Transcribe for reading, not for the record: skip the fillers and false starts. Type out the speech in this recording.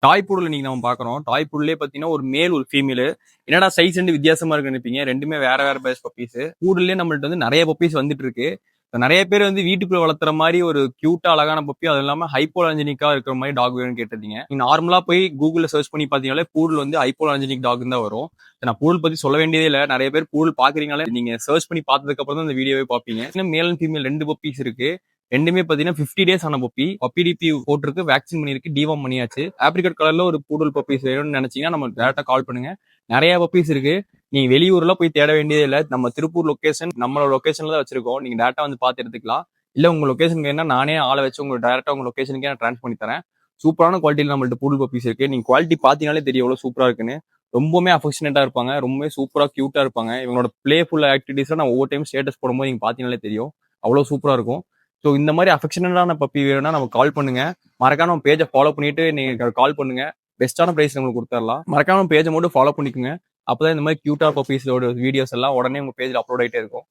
டாய் poodle நீங்க நம்ம பாக்குறோம். டாய் பூடலே பாத்தீங்கன்னா ஒரு மேல் ஒரு ஃபீமேல். என்னடா சைஸ் ரெண்டு வித்தியாசமா இருக்குன்னு நினைப்பீங்க. ரெண்டுமே வேற வேற பேஸ் பப்பீஸ். பூடல்லே நம்மள்ட்ட வந்து நிறைய பப்பீஸ் வந்துட்டு இருக்கு. நிறைய பேர் வந்து வீட்டுக்குள்ள வளர்த்துற மாதிரி ஒரு கியூட்டா அழகான பப்பி, அது இல்லாம ஹைப்போஅலர்ஜெனிக்கா இருக்கிற மாதிரி டாக் வேணும்னு கேட்டிருந்தீங்க. நீங்க நார்மலா போய் கூகுள்ல சர்ச் பண்ணி பாத்தீங்கன்னாலே பூடல் வந்து ஹைப்போஅலர்ஜெனிக் டாக் தான் வரும். நான் பூடல் பத்தி சொல்ல வேண்டியதே இல்ல. நிறைய பேர் பூடல் பாக்குறீங்களே, நீங்க சர்ச் பண்ணி பார்த்ததுக்கு அப்புறம் தான் இந்த வீடியோவே பாப்பீங்க. இன்னும் மேல் அண்ட் ஃபீமேல் ரெண்டு பப்பீஸ் இருக்கு. ரெண்டுமே பாத்தீங்கன்னா 50 டேஸ் ஆன பப்பி. பப்பி டிபி போட்டிருக்கு, வேக்சின் பண்ணிருக்கு, டிவார்ம் பண்ணியாச்சு. ஆப்ரிகட் கலர்ல ஒரு பூடல் பப்பீஸ் வேணும்னு நினைச்சீங்கன்னா நம்ம டேரக்டா கால் பண்ணுங்க. நிறைய பப்பீஸ் இருக்கு. நீங்க வெளியூர்ல போய் தேட வேண்டியதே இல்ல. நம்ம திருப்பூர் லொகேஷன் நம்மளோட லொகேஷன்ல தான் வச்சிருக்கோம். நீங்க டேரக்டா வந்து பார்த்து எடுத்துக்கலாம். இல்ல உங்க லொகேஷனுக்கு என்ன நானே ஆளை வச்சு உங்களுக்கு டேரக்டா உங்க லொகேஷனுக்கே நான் ட்ரான்ஸ்ஃபர் பண்ணி தரேன். சூப்பரான குவாலிட்டியில நம்மள்ட்ட பூடல் பப்பீஸ் இருக்கு. நீங்க குவாலிட்டி பாத்தீங்கன்னாலே தெரியும் எவ்வளவு சூப்பரா இருக்குன்னு. ரொம்பவுமே அஃபெக்ஷனேட்டா இருப்பாங்க. ரொம்பவே சூப்பரா கியூட்டா இருப்பாங்க. இவங்களோட பிளேஃபுல் ஆக்டிவிட்டீஸ்ல நான் ஒவ்வொரு டைம் ஸ்டேட்டஸ் போடும்போது நீங்க பாத்தீங்கன்னாலே தெரியும். அவ்வளவு சூப்பரா இருக்கும். ஸோ இந்த மாதிரி அஃபெக்ஷனேட்டான பப்பி வேணும்னா நம்ம கால் பண்ணுங்க. மறக்காம நம்ம பேஜை ஃபாலோ பண்ணிட்டு நீங்க கால் பண்ணுங்க. பெஸ்ட்டான பிரைஸ் உங்களுக்கு கொடுத்துடலாம். மறக்காம பேஜை மட்டும் ஃபாலோ பண்ணிக்கோங்க. அப்பதான் இந்த மாதிரி கியூட்டா பப்பீஸோட வீடியோஸ் எல்லாம் உடனே உங்க பேஜ்ல அப்லோட் ஆயிட்டே இருக்கும்.